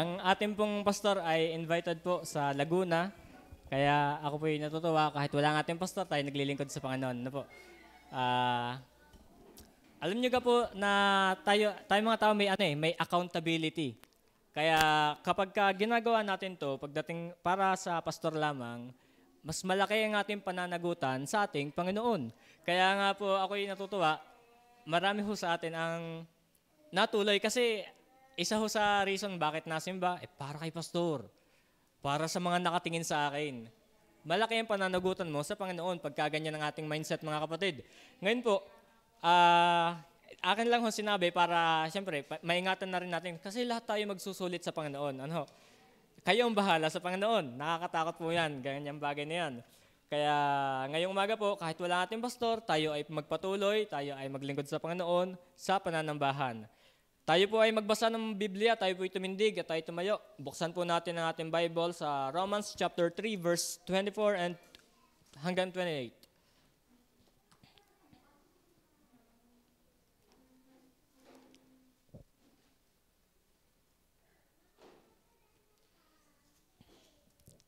Ang ating pong pastor ay invited po sa Laguna. Kaya ako po yung natutuwa kahit wala ang ating pastor, tayo naglilingkod sa Panginoon. Ano po? Alam niyo ka po na tayo mga tao may accountability. Kaya kapag ginagawa natin to, pagdating para sa pastor lamang, mas malaki ang ating pananagutan sa ating Panginoon. Kaya nga po ako yung natutuwa, marami ho sa atin ang natuloy kasi isa ho sa reason bakit nasimba, para kay pastor. Para sa mga nakatingin sa akin. Malaki ang pananagutan mo sa Panginoon pagka ganyan ang ating mindset, mga kapatid. Ngayon po, akin lang ho sinabi para, siyempre, maingatan na rin natin kasi lahat tayo magsusulit sa Panginoon. Ano? Kayo ang bahala sa Panginoon. Nakakatakot po yan, ganyang bagay na yan. Kaya ngayong umaga po, kahit wala ating pastor, tayo ay magpatuloy, tayo ay maglingkod sa Panginoon sa pananambahan. Tayo po ay magbasa ng Biblia, tayo po ay tumindig at tayo tumayo. Buksan po natin ang ating Bible sa Romans chapter 3 verse 24 and hanggang 28.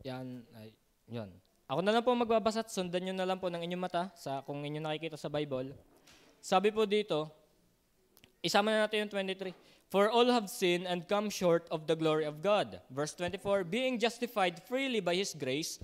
Yan. Ako na lang po magbabasa at sundan nyo na lang po ng inyong mata sa kung inyo nakikita sa Bible. Sabi po dito, isama na natin yung 23. For all have sinned and come short of the glory of God. Verse 24, being justified freely by His grace,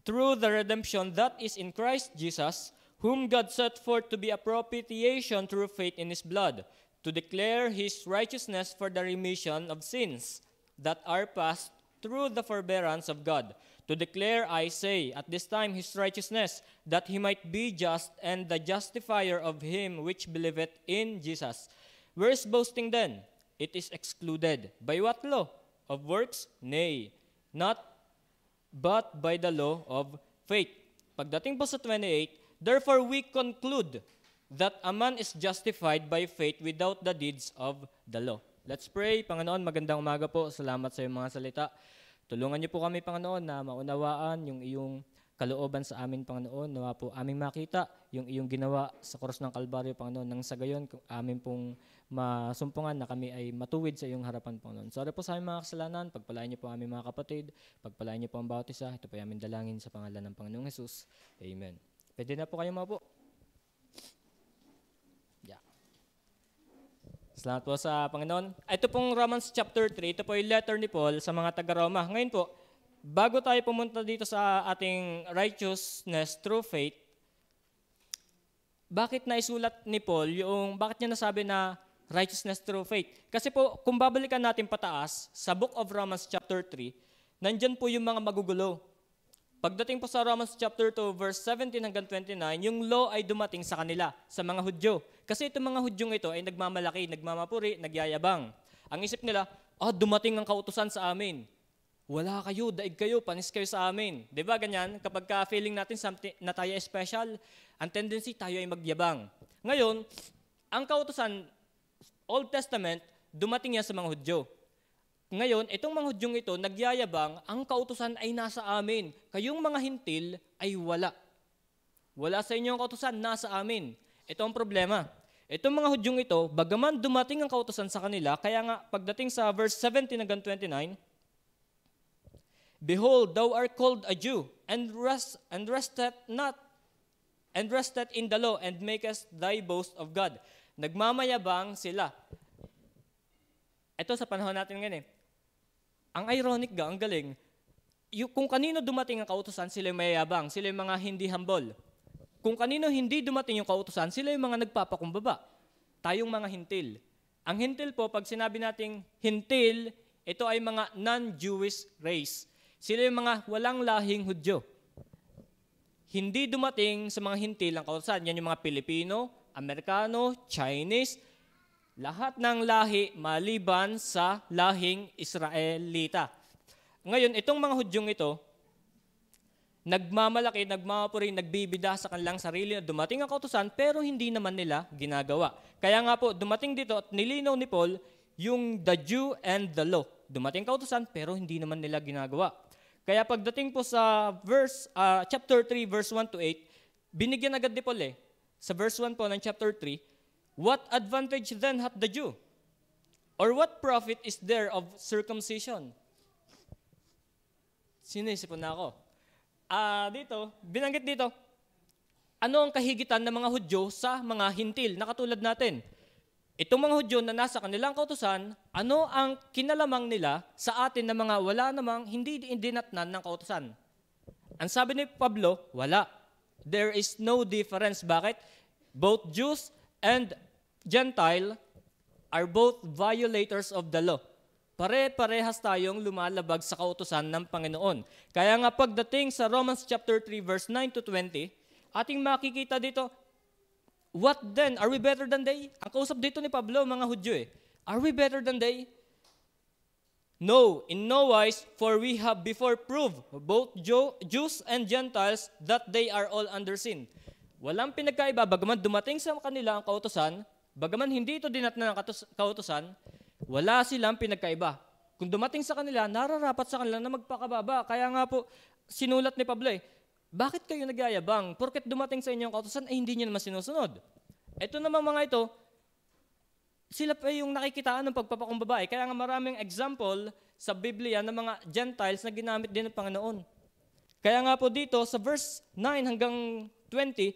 through the redemption that is in Christ Jesus, whom God set forth to be a propitiation through faith in His blood, to declare His righteousness for the remission of sins that are past through the forbearance of God. To declare, I say, at this time His righteousness, that He might be just and the justifier of him which believeth in Jesus. Where is boasting then? It is excluded. By what law? Of works? Nay, not but by the law of faith. Pagdating po sa 28, therefore we conclude that a man is justified by faith without the deeds of the law. Let's pray. Panginoon, magandang umaga po. Salamat sa iyong mga salita. Tulungan niyo po kami, Panginoon, na maunawaan yung iyong kalooban sa amin, Panginoon. Nawa po aming makita yung iyong ginawa sa krus ng Kalbaryo, Panginoon. Nang sa gayon, amin pong masumpungan na kami ay matuwid sa iyong harapan, Panginoon. Sorry po sa aming mga kasalanan. Pagpalain niyo po aming mga kapatid. Pagpalain niyo po ang bawat isa. Ito po aming dalangin sa pangalan ng Panginoong Jesus. Amen. Pwede na po kayo maupo. Salamat po sa Panginoon. Ito pong Romans chapter 3, ito po yung letter ni Paul sa mga taga-Roma. Ngayon po, bago tayo pumunta dito sa ating righteousness through faith, bakit naisulat ni Paul bakit niya nasabi na righteousness through faith? Kasi po, kung babalikan natin pataas, sa book of Romans chapter 3, nandyan po yung mga magugulo. Pagdating po sa Romans chapter 2, verse 17 hanggang 29, yung law ay dumating sa kanila, sa mga Hudyo. Kasi itong mga Hudyong ito ay nagmamalaki, nagmamapuri, nagyayabang. Ang isip nila, dumating ang kautusan sa amin. Wala kayo, daig kayo, panis kayo sa amin. Diba ganyan? Kapag feeling natin na tayo ay special, ang tendency tayo ay magyabang. Ngayon, ang kautusan, Old Testament, dumating yan sa mga Hudyo. Ngayon, itong mga Hudyong ito, nagyayabang, ang kautusan ay nasa amin. Kayong mga hintil ay wala. Wala sa inyo ang kautusan, nasa amin. Ito ang problema. Itong mga Hudyong ito, bagaman dumating ang kautusan sa kanila, kaya nga pagdating sa verse 17 hanggang 29, behold, thou art called a Jew, and rested in the law, and makest thy boast of God. Nagmamayabang sila. Ito sa panahon natin ngayon Ang ironic ang galing, kung kanino dumating ang kautusan, sila yung mayayabang, sila yung mga hindi humble. Kung kanino hindi dumating yung kautusan, sila yung mga nagpapakumbaba. Tayong mga hintil. Ang hintil po, pag sinabi nating hintil, ito ay mga non-Jewish race. Sila yung mga walang lahing Hudyo. Hindi dumating sa mga hintil ang kautusan. Yan yung mga Pilipino, Amerikano, Chinese, lahat ng lahi maliban sa lahing Israelita. Ngayon, itong mga Hudyong ito, nagmamalaki, nagmamapuri, nagbibida sa kanilang sarili na dumating ang kautusan pero hindi naman nila ginagawa. Kaya nga po, dumating dito at nilinaw ni Paul yung the Jew and the law. Dumating kautusan pero hindi naman nila ginagawa. Kaya pagdating po sa chapter 3, verse 1 to 8, binigyan agad ni Paul Sa verse 1 po ng chapter 3, what advantage then hath the Jew? Or what profit is there of circumcision? Sinisipon na ako. Binanggit dito, ano ang kahigitan ng mga Hudyo sa mga Hintil na katulad natin? Itong mga Hudyo na nasa kanilang kautusan, ano ang kinalamang nila sa atin na mga wala namang hindi dinatnan ng kautusan? Ang sabi ni Pablo, wala. There is no difference. Bakit? Both Jews and Gentile are both violators of the law. Pare-parehas tayong lumalabag sa kautusan ng Panginoon. Kaya nga pagdating sa Romans chapter 3 verse 9 to 20, ating makikita dito, what then? Are we better than they? Ang kausap dito ni Pablo, mga Hudyo Are we better than they? No, in no wise, for we have before proved, both Jews and Gentiles, that they are all under sin. Walang pinagkaiba, bagaman dumating sa kanila ang kautusan, bagaman hindi ito dinatnan ng kautusan, wala silang pinagkaiba. Kung dumating sa kanila, nararapat sa kanila na magpakababa. Kaya nga po, sinulat ni Pablo bakit kayo nagyayabang? Porket dumating sa inyong kautusan, hindi nyo naman sinusunod. Ito naman mga ito, sila pa yung nakikitaan ng pagpapakumbaba. Kaya nga maraming example sa Biblia ng mga Gentiles na ginamit din ng Panginoon. Kaya nga po dito, sa verse 9 hanggang 20,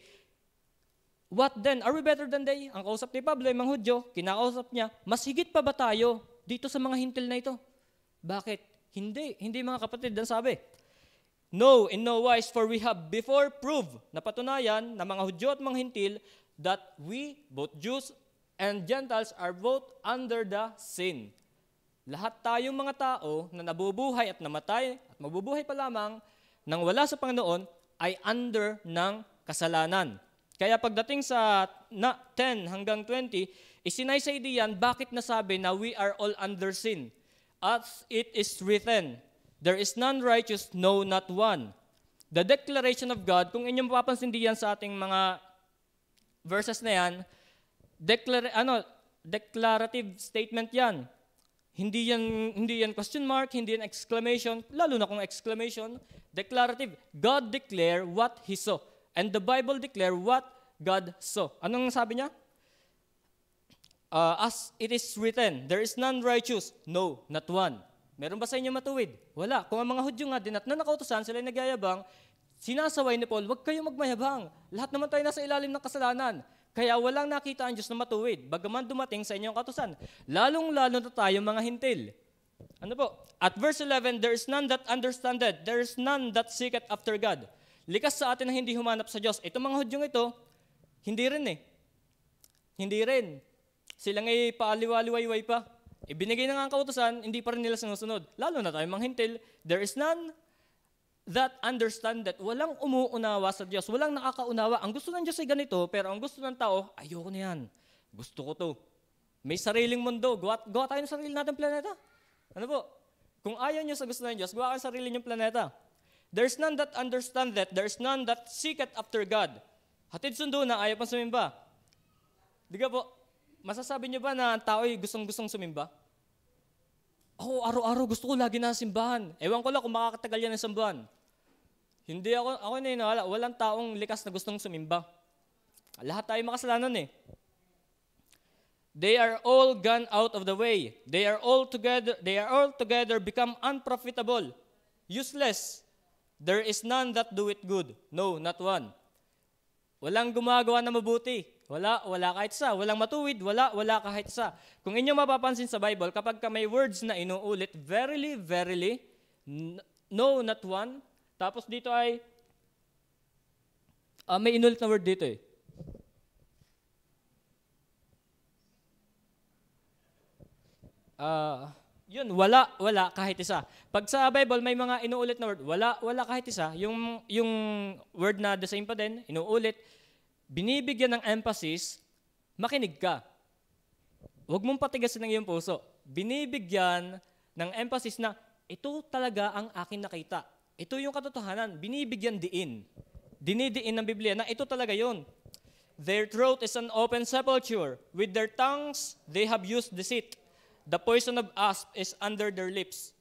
what then? Are we better than they? Ang kausap ni Pablo, yung mga Hudyo, kinakausap niya, mas higit pa ba tayo dito sa mga Hintil na ito? Bakit? Hindi mga kapatid, ang sabi. No, in no wise, for we have before proved, napatunayan na mga Hudyo at mga Hintil, that we, both Jews and Gentiles, are both under the sin. Lahat tayong mga tao na nabubuhay at namatay at mabubuhay pa lamang nang wala sa Panginoon ay under ng kasalanan. Kaya pagdating sa 10 hanggang 20, isinaysay diyan bakit nasabi na we are all under sin. As it is written, there is none righteous, no, not one. The declaration of God, kung inyong mapapansin diyan sa ating mga verses na yan, declarative statement yan. Hindi yan question mark, hindi yan exclamation, lalo na kung exclamation, declarative. God declare what He saw. And the Bible declare what God saw. Anong sabi niya? As it is written, there is none righteous, no, not one. Meron ba sa inyo matuwid? Wala. Kung ang mga Hudyo nga, dinatnan na kautusan, sila nagyayabang, sinasaway ni Paul, huwag kayong magmayabang. Lahat naman tayo nasa ilalim ng kasalanan. Kaya walang nakita ang Diyos na matuwid, bagaman dumating sa inyong kautusan. Lalong-lalo na tayo mga Hintil. Ano po? At verse 11, there is none that understandeth, there is none that seeketh after God. Likas sa atin na hindi humanap sa Diyos. Itong mga Hudyong ito, hindi rin Hindi rin. Sila ngay paaliwaliwayway pa. Ibinigay na nga ang kautusan, hindi pa rin nila sinusunod. Lalo na tayo mga Hintil, there is none that understand that. Walang umuunawa sa Diyos, walang nakakaunawa. Ang gusto ng Diyos ay ganito, pero ang gusto ng tao, ayoko na yan. Gusto ko to. May sariling mundo. Gawa tayo ng sarili natin planeta. Ano po? Kung ayaw nyo sa gusto ng Diyos, gawa kayo sa sarili nyong planeta. There's none that understand that. There's none that seeketh after God. Hatid sundo na, ayaw pang sumimba. Di ka po, masasabi nyo ba na ang tao ay gustong-gustong sumimba? Ako, araw-araw gusto ko lagi na simbahan. Ewan ko lang kung makakatagal yan ng sambuhan. Hindi ako naniniwala. Walang taong likas na gustong sumimba. Lahat tayo makasalanan They are all gone out of the way. They are all together become unprofitable, useless. There is none that do it good. No, not one. Walang gumagawa na mabuti. Wala kahit isa. Walang matuwid, wala kahit isa. Kung inyo mapapansin sa Bible, kapag may words na inuulit, verily, verily, no, not one. Tapos dito ay, may inulit na word dito Yun, wala kahit isa. Pag sa Bible, may mga inuulit na word, wala kahit isa. Yung word na the same pa din, inuulit, binibigyan ng emphasis, makinig ka. Huwag mong patigasin ng iyong puso. Binibigyan ng emphasis na ito talaga ang akin nakita. Ito yung katotohanan. Binibigyan diin. Dinidiin ng Biblia na ito talaga yun. Their throat is an open sepulchre. With their tongues, they have used deceit. The poison of asp is under their lips.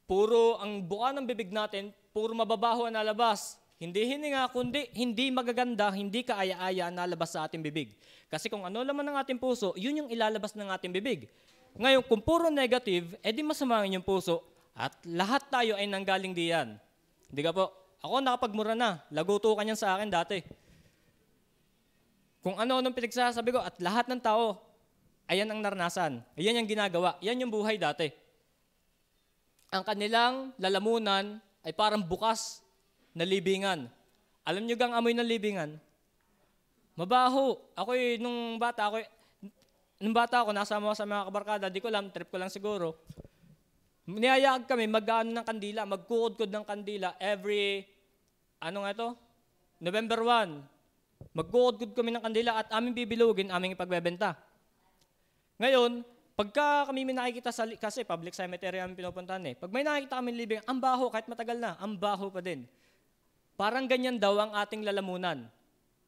Puro ang buka ng bibig natin, puro mababaho ang nalabas. Hindi hininga, kundi hindi magaganda, hindi kaaya-aya ang nalabas sa ating bibig. Kasi kung ano laman ng ating puso, yun yung ilalabas ng ating bibig. Ngayon, kung puro negative, edi masama ang inyong puso at lahat tayo ay nanggaling diyan. Hindi ka po, ako nakapagmura na, laguto ka niyan sa akin dati. Kung ano-anong pinagsasabi ko at lahat ng tao, ayan ang naranasan, ayan ang ginagawa, yan yung buhay dati. Ang kanilang lalamunan ay parang bukas na libingan. Alam nyo gang amoy ng libingan? Mabaho. Nung bata ako, nasama ko sa mga kabarkada, di ko alam, trip ko lang siguro. Niyayag kami mag-ano ng kandila, magkukod-kod ng kandila every, November 1. Magkukod-kod kami ng kandila at aming bibilugin, aming ipagbebenta. Ngayon, pagka kami may nakikita kasi public cemetery ang pinupuntahan pag may nakikita kami libing, ang baho, kahit matagal na, ang baho pa din. Parang ganyan daw ang ating lalamunan.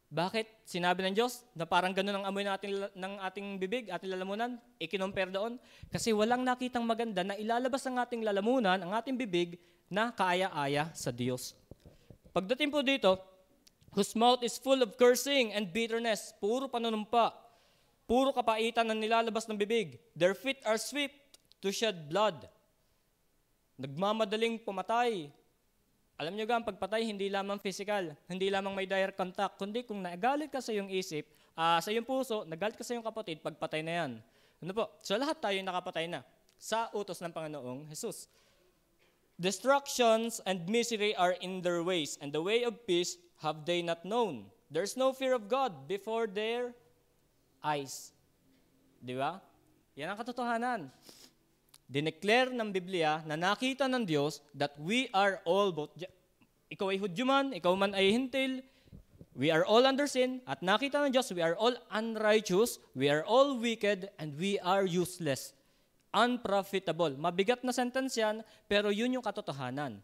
Bakit? Sinabi ng Diyos na parang ganun ang amoy ng ating bibig, ating lalamunan, ikinompare doon. Kasi walang nakitang maganda na ilalabas ang ating lalamunan, ang ating bibig, na kaaya-aya sa Diyos. Pagdating po dito, whose mouth is full of cursing and bitterness, puro panunumpa, puro kapaitan ang nilalabas ng bibig. Their feet are swift to shed blood. Nagmamadaling pumatay. Alam nyo ang pagpatay, hindi lamang physical, hindi lamang may direct contact, kundi kung nagalit ka sa iyong isip, sa iyong puso, nagalit ka sa iyong kapatid, pagpatay na yan. Ano po? So lahat tayo nakapatay na sa utos ng Panginoong Jesus. Destructions and misery are in their ways, and the way of peace have they not known. There's no fear of God before their eyes. Di ba? Yan ang katotohanan. Dineclare ng Biblia na nakita ng Diyos that we are all, ikaw ay Hudyo man, ikaw man ay Hintil, we are all under sin, at nakita ng Diyos, we are all unrighteous, we are all wicked, and we are useless, unprofitable. Mabigat na sentence yan, pero yun yung katotohanan.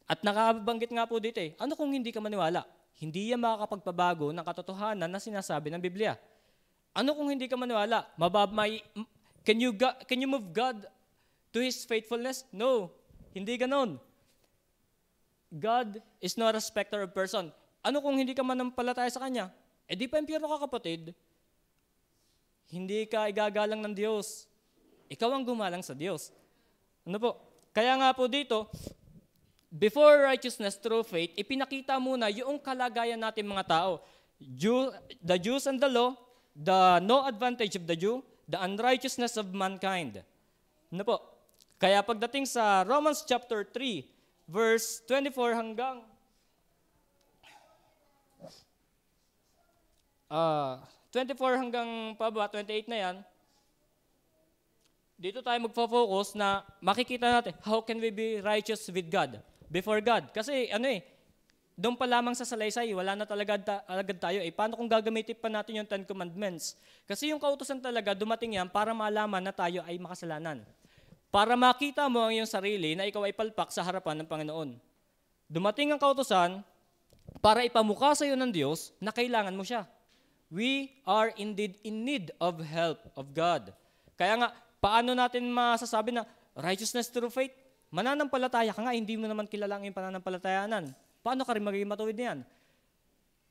At nakabanggit nga po dito ano kung hindi ka maniwala? Hindi yan makakapagpabago ng katotohanan na sinasabi ng Biblia. Ano kung hindi ka maniwala? Can you move God to His faithfulness? No, hindi ganon. God is not a respecter of person. Ano kung hindi ka manampalataya sa Kanya? Di pa impyerno ka, kapatid. Hindi ka igagalang ng Diyos. Ikaw ang gumalang sa Diyos. Ano po? Kaya nga po dito, before righteousness through faith, ipinakita muna yung kalagayan natin mga tao. The Jews and the law, the no advantage of the Jew, the unrighteousness of mankind. Ano po? Kaya pagdating sa Romans chapter 3, verse 24 hanggang 24 hanggang pababa, 28 na yan, dito tayo magfo-focus na makikita natin how can we be righteous with God, before God. Kasi doon pa lamang sa salaysay, wala na talaga agad tayo. Paano kung gagamitin pa natin yung 10 Commandments? Kasi yung kautusan talaga, dumating yan para malaman na tayo ay makasalanan. Para makita mo ang iyong sarili na ikaw ay palpak sa harapan ng Panginoon. Dumating ang kautusan para ipamukha sa iyo ng Diyos na kailangan mo siya. We are indeed in need of help of God. Kaya nga, paano natin masasabi na righteousness through faith? Mananampalataya ka nga, hindi mo naman kilala ang iyong pananampalatayanan. Paano ka rin magiging matuwid niyan?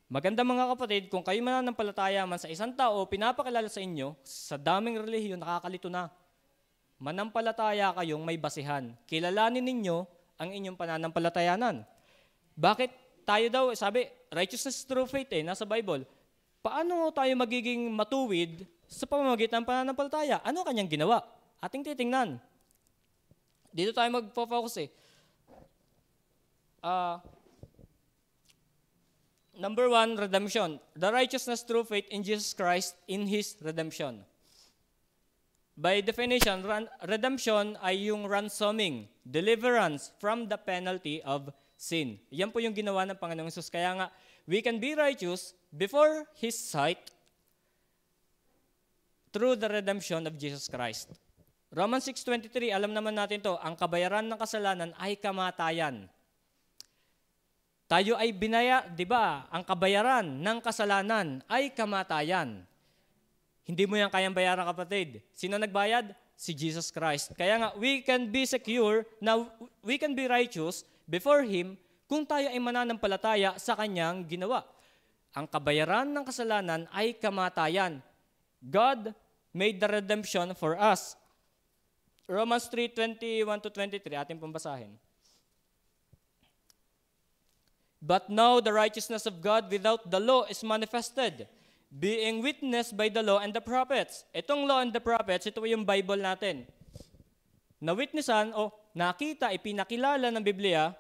Maganda mga kapatid, kung kayo mananampalataya man sa isang tao, pinapakilala sa inyo, sa daming relihiyon, nakakalito na. Manampalataya kayong may basihan. Kilalanin ninyo ang inyong pananampalatayanan. Bakit tayo daw, sabi, righteousness through faith nasa Bible. Paano tayo magiging matuwid sa pamamagitan ng pananampalataya? Ano kanyang ginawa? Ating titingnan. Dito tayo magpo-focus Number 1, redemption. The righteousness through faith in Jesus Christ in His redemption. By definition, redemption ay yung ransoming, deliverance from the penalty of sin. Yan po yung ginawa ng Panginoong Jesus. Kaya nga, we can be righteous before His sight through the redemption of Jesus Christ. Romans 6:23, alam naman natin to, ang kabayaran ng kasalanan ay kamatayan. Tayo ay di ba? Ang kabayaran ng kasalanan ay kamatayan. Hindi mo yan kayang bayaran, kapatid. Sino nagbayad? Si Jesus Christ. Kaya nga, we can be secure, na we can be righteous before Him kung tayo ay mananampalataya sa Kanyang ginawa. Ang kabayaran ng kasalanan ay kamatayan. God made the redemption for us. Romans 3:21-23, ating pambasahin. But now the righteousness of God without the law is manifested, being witnessed by the law and the prophets. Itong law and the prophets, ito yung Bible natin. Na-witnessan o nakita, ipinakilala ng Biblia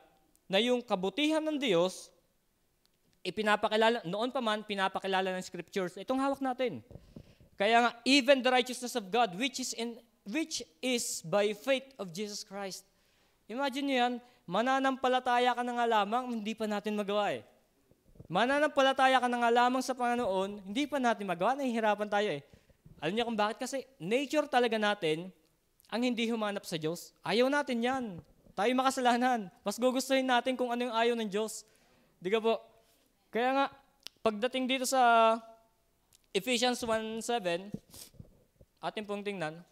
na yung kabutihan ng Diyos, ipinapakilala, noon pa man, pinapakilala ng Scriptures. Itong hawak natin. Kaya nga, even the righteousness of God, which is by faith of Jesus Christ. Imagine nyo yan, mananampalataya ka na nga lamang, hindi pa natin magawa eh. Mananampalataya ka na nga lamang sa Panginoon, hindi pa natin magawa, nahihirapan tayo eh. Alam niyo kung bakit? Kasi nature talaga natin, ang hindi humanap sa Diyos. Ayaw natin yan. Tayo makasalanan. Mas gugustuhin natin kung ano yung ayaw ng Diyos. Di ka po? Kaya nga, pagdating dito sa Ephesians 1:7, atin pong tingnan,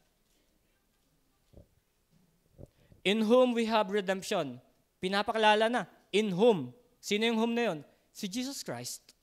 in whom we have redemption. Pinapakilala na. In whom. Sino yung whom na yun? Si Jesus Christ.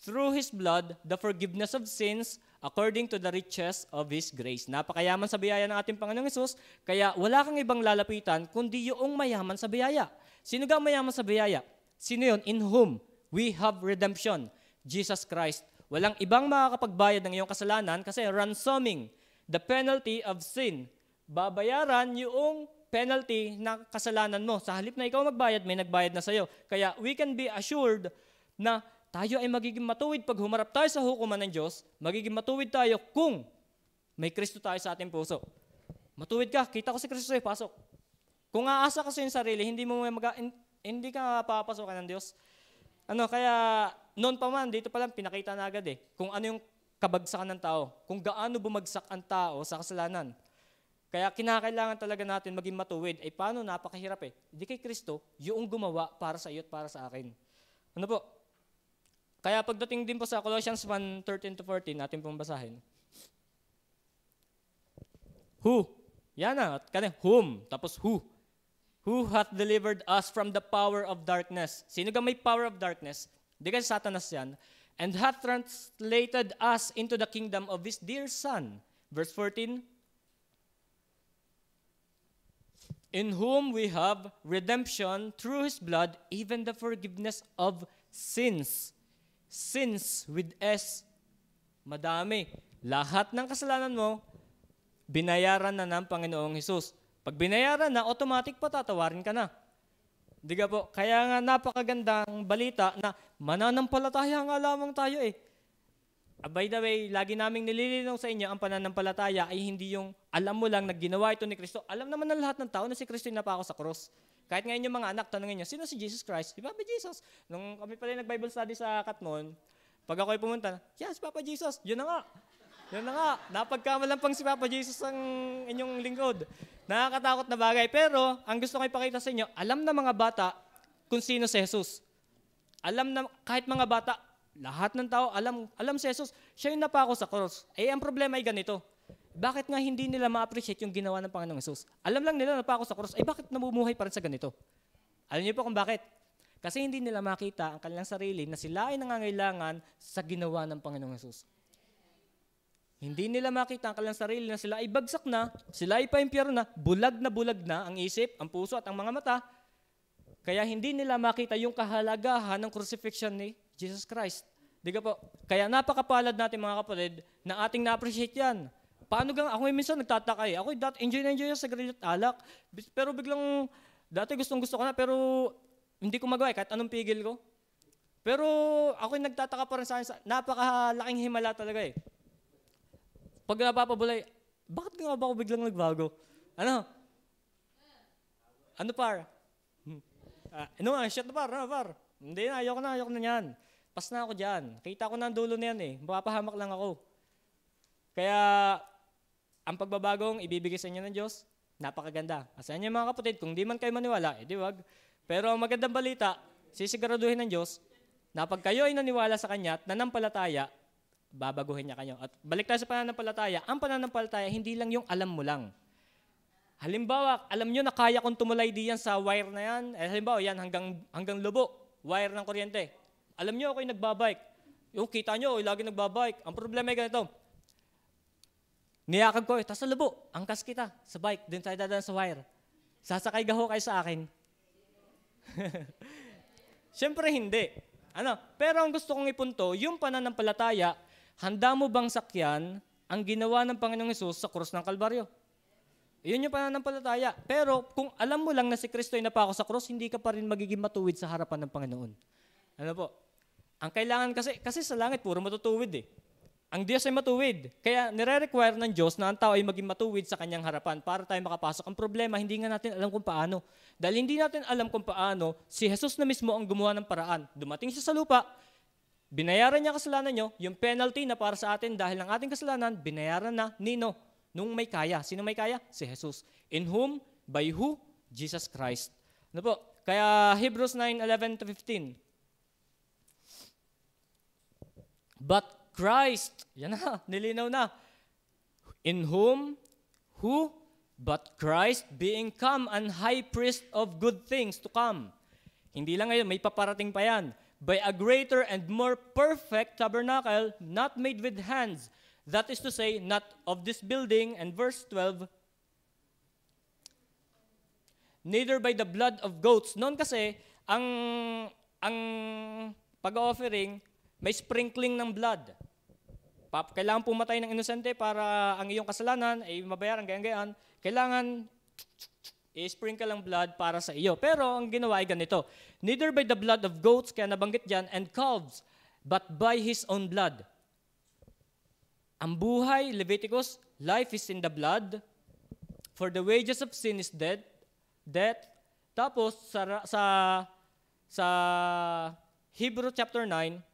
Through His blood, the forgiveness of sins, according to the riches of His grace. Napakayaman sa biyaya ng ating Panginoong Hesus, kaya wala kang ibang lalapitan, kundi yung mayaman sa biyaya. Sino ga mayaman sa biyaya? Sino yun? In whom we have redemption. Jesus Christ. Walang ibang makakapagbayad ng iyong kasalanan kasi ransoming, the penalty of sin. Babayaran yung penalty na kasalanan mo. Sa halip na ikaw magbayad, may nagbayad na sa'yo. Kaya we can be assured na tayo ay magiging matuwid pag humarap tayo sa hukuman ng Diyos, magiging matuwid tayo kung may Kristo tayo sa ating puso. Matuwid ka, kita ko si Kristo sa'yo, pasok. Kung aasa ka sa iyong sarili, hindi ka papasokan ng Diyos. Kaya noon pa man, dito pa lang pinakita na agad kung ano yung kabagsakan ng tao, kung gaano bumagsak ang tao sa kasalanan. Kaya kinakailangan talaga natin maging matuwid. Paano? Napakahirap Hindi kay Kristo, yung gumawa para sa iyo at para sa akin. Ano po? Kaya pagdating din po sa Colossians 1:13-14, natin pong basahin. Who? Yan na. Whom? Tapos who? Who hath delivered us from the power of darkness? Sino ka may power of darkness? Hindi kasi Satanas yan. And hath translated us into the kingdom of His dear Son. Verse 14. In whom we have redemption through His blood, even the forgiveness of sins. Sins with S, madami. Lahat ng kasalanan mo, binayaran na ng Panginoong Hesus. Pag binayaran na, automatic patatawarin ka na. Di ka po? Kaya nga napakagandang balita na mananampalataya nga lamang tayo By the way, lagi naming nililinaw sa inyo, ang pananampalataya ay hindi yung alam mo lang na ginawa ito ni Kristo. Alam naman ng lahat ng tao na si Kristo yung napako sa cross. Kahit ngayon yung mga anak, tanongin nyo, sino si Jesus Christ? Si Papa Jesus. Nung kami pala nag-Bible study sa Katmon, pag ako'y pumunta, yes, Papa Jesus, yun na nga. Yun na nga, napagkamalan pang si Papa Jesus ang inyong lingkod. Nakakatakot na bagay. Pero, ang gusto ko ipakita sa inyo, alam na mga bata kung sino si Jesus. Alam na, kahit mga bata, lahat ng tao, alam si Jesus, siya yung napako sa cross. Ang problema ay ganito. Bakit nga hindi nila ma-appreciate yung ginawa ng Panginoong Jesus? Alam lang nila napako sa cross, bakit namumuhay pa rin sa ganito? Alam niyo po kung bakit? Kasi hindi nila makita ang kanilang sarili na sila ay nangangailangan sa ginawa ng Panginoong Jesus. Hindi nila makita ang kanilang sarili na sila ay bagsak na, sila ay paimpyerno na bulag na ang isip, ang puso at ang mga mata. Kaya hindi nila makita yung kahalagahan ng crucifixion ni Jesus Christ. Di ka po? Kaya napakapalad natin mga kapatid na ating na-appreciate yan. Paano gang ako minsan nagtataka Ako enjoy na enjoy sa sigarilyo at alak. Pero biglang, dati gustong-gusto ko na pero hindi ko magawa kahit anong pigil ko. Pero ako'y nagtataka pa rin sa akin, napakalaking himala talaga Pag napapabulay, bakit nga ba ako biglang nagbago? Ano par? Shut na par. Hindi na, ayoko na yan. Pas na ako dyan. Kita ko na ang dulo na yan Mapapahamak lang ako. Kaya, ang pagbabagong ibibigay sa inyo ng Diyos, napakaganda. Asahan niyo mga kapatid, kung di man kayo maniwala, di wag. Pero ang magandang balita, sisiguraduhin ng Diyos, na pag kayo ay naniwala sa Kanya at nanampalataya, babaguhin niya kayo. At balik tayo sa pananampalataya, ang pananampalataya, hindi lang yung alam mo lang. Halimbawa, alam nyo na kaya kong tumulay diyan sa wire na yan. Halimbawa, yan hanggang lubo, wire ng kuryente. Alam nyo ako'y nagbabike. Yung kita nyo, lagi nagbabike. Ang problema ay ganito. Niyakag ko, tas sa lubo, angkas kita sa bike, din tayo dadaan sa wire. Sasakay gaho kayo sa akin. Siyempre hindi. Pero ang gusto kong ipunto, yung pananampalataya, handa mo bang sakyan ang ginawa ng Panginoong Hesus sa krus ng Kalbaryo? Yun yung pananampalataya. Pero kung alam mo lang na si Kristo ay napako sa krus, hindi ka pa rin magiging matuwid sa harapan ng Panginoon. Ano po? Ang kailangan kasi sa langit, puro matutuwid eh. Ang Diyos ay matuwid. Kaya nire-require ng Diyos na ang tao ay maging matuwid sa kanyang harapan para tayo makapasok. Ang problema, hindi nga natin alam kung paano. Dahil hindi natin alam kung paano, si Jesus na mismo ang gumawa ng paraan. Dumating siya sa lupa, binayaran niya kasalanan niyo, yung penalty na para sa atin dahil ang ating kasalanan, binayaran na nino nung may kaya. Sino may kaya? Si Jesus. In whom, by who? Jesus Christ. Ano po? Kaya Hebrews 9:11-15. But Christ, yan na, nilinaw na. In whom, who, but Christ being come an high priest of good things to come. Hindi lang ngayon, may paparating pa yan. By a greater and more perfect tabernacle, not made with hands. That is to say, not of this building. And verse 12, neither by the blood of goats. Noon kasi, ang pag-offering, may sprinkling ng blood. Kailangan pumatay ng inosente para ang iyong kasalanan ay mabayaran, gayang-gayaan. Kailangan i-sprinkle ang blood para sa iyo. Pero ang ginawa ay ganito. Neither by the blood of goats, kaya nabanggit dyan, and calves, but by His own blood. Ang buhay, Leviticus, life is in the blood, for the wages of sin is death. Tapos sa Hebrew chapter 9,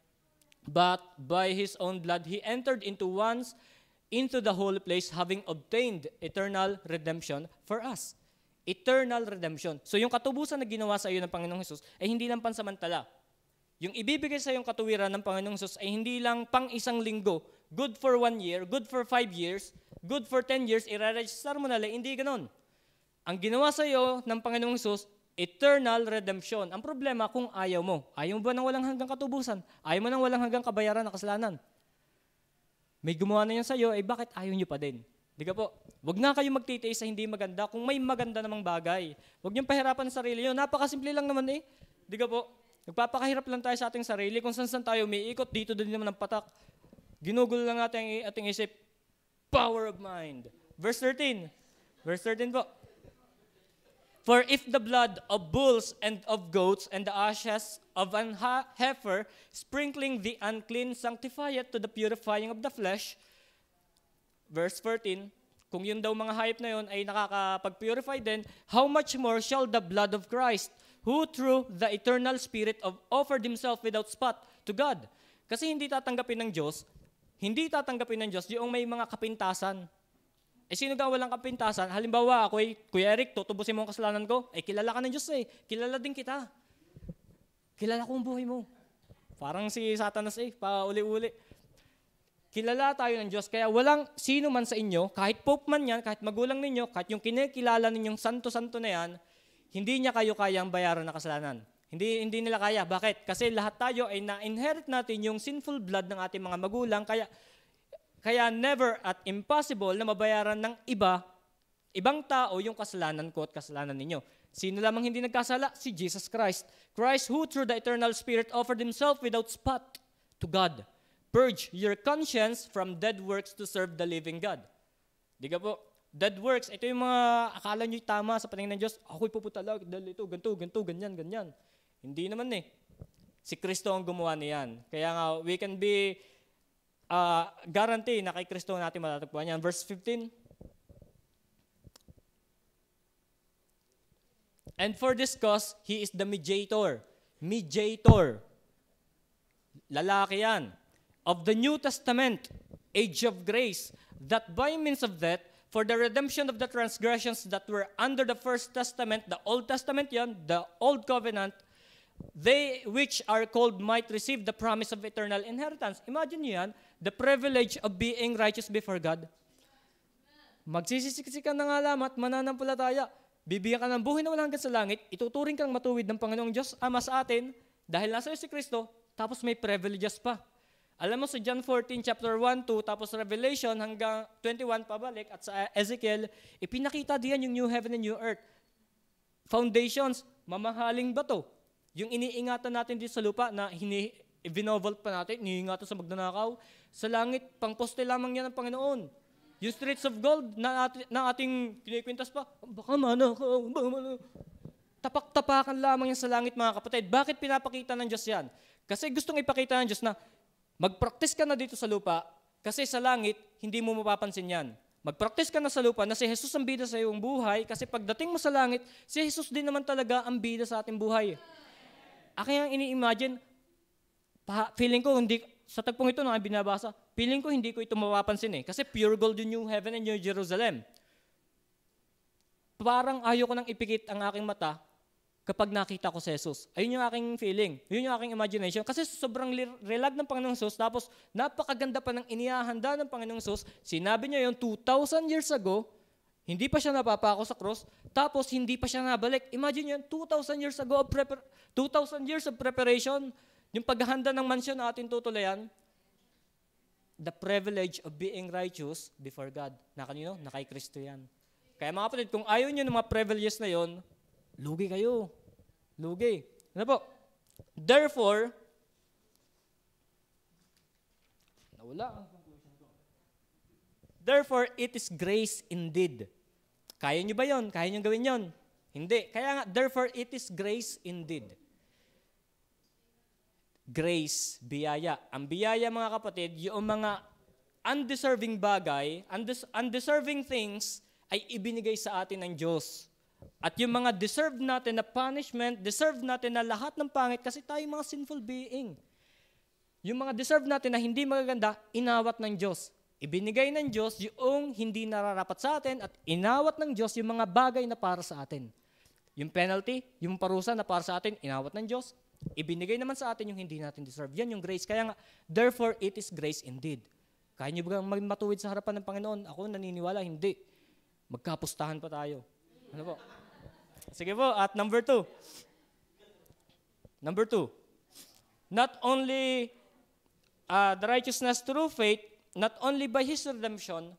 but by His own blood, He entered into the holy place, having obtained eternal redemption for us. Eternal redemption. So yung katubusan na ginawa sa iyo ng Panginoong Hesus ay hindi lang pansamantala. Yung ibibigay sa iyong katuwiran ng Panginoong Hesus ay hindi lang pang isang linggo, good for 1 year, good for 5 years, good for 10 years, i-register mo na lang, hindi ganon. Ang ginawa sa iyo ng Panginoong Hesus, eternal redemption. Ang problema kung ayaw mo. Ayaw mo ba ng walang hanggang katubusan? Ayaw mo ng walang hanggang kabayaran na kasalanan? May gumawa na yan sa iyo, bakit ayaw nyo pa din? Di ka po? Huwag nga kayo magtitiis sa hindi maganda kung may maganda namang bagay. Huwag niyong pahirapan sa sarili nyo. Napakasimple lang naman eh. Di ka po? Nagpapakahirap lang tayo sa ating sarili. Kung saan tayo umiikot, dito din naman ang patak. Ginugol lang natin ang ating isip. Power of mind. Verse 13. Verse 13 po. For if the blood of bulls and of goats and the ashes of an heifer, sprinkling the unclean, sanctifieth to the purifying of the flesh. Verse 14, kung yun daw mga hayop na yun ay nakakapag-purify din, how much more shall the blood of Christ, who through the eternal Spirit offered Himself without spot to God. Kasi hindi tatanggapin ng Diyos yung may mga kapintasan. Sino ka walang kapintasan? Halimbawa, ako Kuya Eric, tutubusin mo ang kasalanan ko. Kilala ka ng Diyos eh. Kilala din kita. Kilala ko ang buhay mo. Parang si Satanas pauli-uli. Kilala tayo ng Diyos, kaya walang sino man sa inyo, kahit pope man yan, kahit magulang ninyo, kahit yung kinikilala ninyong santo-santo na yan, hindi niya kayo kayang bayaran ng kasalanan. Hindi nila kaya. Bakit? Kasi lahat tayo ay na-inherit natin yung sinful blood ng ating mga magulang, kaya never at impossible na mabayaran ng ibang tao yung kasalanan ko at kasalanan ninyo. Sino lamang hindi nagkasala? Si Jesus Christ. Christ who through the eternal Spirit offered Himself without spot to God. Purge your conscience from dead works to serve the living God. Di ka po? Dead works, ito yung mga akala nyo'y tama sa paningin ng Diyos. Ako'y puputalag dahil ito, ganito, ganyan. Hindi naman eh. Si Kristo ang gumawa niyan. Kaya nga, we can be guarantee na kay Kristo natin matatagpuan yan. Verse 15. And for this cause, He is the mediator. Mediator. Lalaki yan. Of the New Testament, age of grace, that by means of that, for the redemption of the transgressions that were under the first testament, the Old Testament yan, the Old Covenant, they which are called might receive the promise of eternal inheritance. Imagine nyo yan, the privilege of being righteous before God. Magsisisiksikan na nga lam at mananampalataya. Bibigyan ka ng buhay na walang hanggan sa langit, ituturing kang matuwid ng Panginoong Diyos Ama sa atin, dahil nasa iyo si Kristo, tapos may privileges pa. Alam mo sa John 14, chapter 1, 2, tapos Revelation hanggang 21 pabalik at sa Ezekiel, ipinakita diyan yung new heaven and new earth. Foundations, mamahaling bato. Yung iniingatan natin dito sa lupa na vinovault pa natin, iniingatan sa magnanakaw. Sa langit, pangposte lamang yan ng Panginoon. Yung streets of gold na ating kinikwintas pa, baka manakaw, baka manakaw. Tapak-tapakan lamang yan sa langit, mga kapatid. Bakit pinapakita ng Diyos yan? Kasi gustong ipakita ng Diyos na mag-practice ka na dito sa lupa kasi sa langit, hindi mo mapapansin yan. Mag-practice ka na sa lupa na si Jesus ang bida sa iyong buhay kasi pagdating mo sa langit, si Jesus din naman talaga ang bida sa ating buhay. Kaya ini-imagine, feeling ko, sa tagpong ito na binabasa, feeling ko hindi ko ito mapapansin kasi pure gold yung new heaven and new Jerusalem. Parang ayaw ko nang ipikit ang aking mata kapag nakita ko si Jesus. Ayun yung aking feeling. Yun yung aking imagination. Kasi sobrang relag ng Panginoong Jesus, tapos napakaganda pa ng inihahanda ng Panginoong Jesus. Sinabi niya yun 2,000 years ago, hindi pa siya napapako sa cross, tapos hindi pa siya nabalik. Imagine yun, 2,000 years ago, 2,000 years of preparation, yung paghahanda ng mansyon na ating tutulayan, the privilege of being righteous before God. Na kanino? Na kay Kristo yan. Kaya mga kapatid, kung ayaw nyo ng mga privileges na yon, lugi kayo. Lugi. Ano po? Therefore, nawala ang conclusion ko. Therefore, it is grace indeed. Kaya nyo ba yon? Kaya nyo gawin yon? Hindi. Kaya nga, therefore, it is grace indeed. Grace, biyaya. Ang biyaya, mga kapatid, yung mga undeserving bagay, undeserving things, ay ibinigay sa atin ng Diyos. At yung mga deserved natin na punishment, deserved natin na lahat ng pangit kasi tayo mga sinful being. Yung mga deserved natin na hindi magaganda, inawat ng Diyos. Ibinigay ng Diyos yung hindi nararapat sa atin at inawat ng Diyos yung mga bagay na para sa atin. Yung penalty, yung parusa na para sa atin, inawat ng Diyos. Ibinigay naman sa atin yung hindi natin deserve. Yan yung grace. Kaya nga, therefore it is grace indeed. Kaya nyo ba matuwid sa harapan ng Panginoon? Ako naniniwala, hindi. Magkapustahan pa tayo. Ano po? Sige po, at number 2. Number 2. Not only the righteousness through faith, not only by His redemption,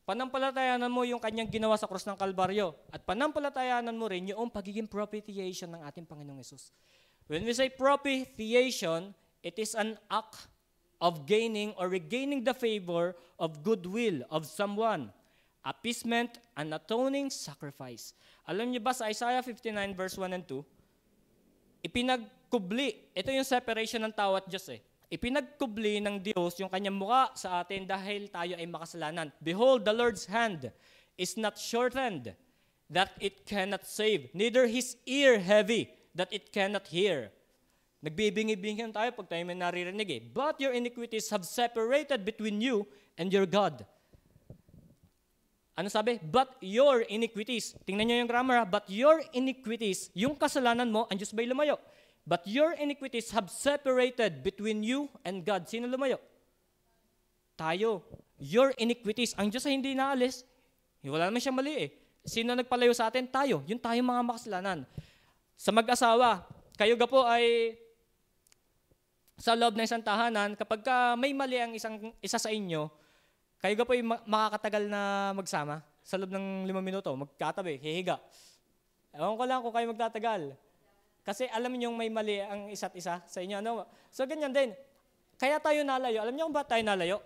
panampalatayanan mo yung kanyang ginawa sa krus ng Kalbaryo. At panampalatayanan mo rin yung pagiging propitiation ng ating Panginoong Yesus. When we say propitiation, it is an act of gaining or regaining the favor of goodwill of someone. Appeasement and atoning sacrifice. Alam niyo ba sa Isaiah 59 verse 1 and 2, ipinagkubli, ito yung separation ng tao at Diyos Ipinagkubli ng Diyos yung kanyang mukha sa atin dahil tayo ay makasalanan. Behold, the Lord's hand is not shortened, that it cannot save, neither His ear heavy, that it cannot hear. Nagbibingi-bingihan tayo pag tayo may naririnig But your iniquities have separated between you and your God. Ano sabi? But your iniquities. Tingnan nyo yung grammar But your iniquities, yung kasalanan mo, ang Diyos ba'y lumayo? But your iniquities have separated between you and God. Sino lumayo? Tayo. Your iniquities. Ang Diyos ay hindi naalis. Wala naman siyang mali Sino nagpalayo sa atin? Tayo. Yung tayo mga makasalanan. Sa mag-asawa, kayo ga po ay sa loob ng isang tahanan, kapag may mali ang isa sa inyo, kayo ga po ay makakatagal na magsama sa loob ng 5 minuto, magkatabi, hihiga. Ewan ko lang kung kayo magtatagal. Kasi alam niyo may mali ang isa't isa sa inyo. Ano? So ganyan din. Kaya tayo nalayo. Alam niyo kung ba tayo nalayo?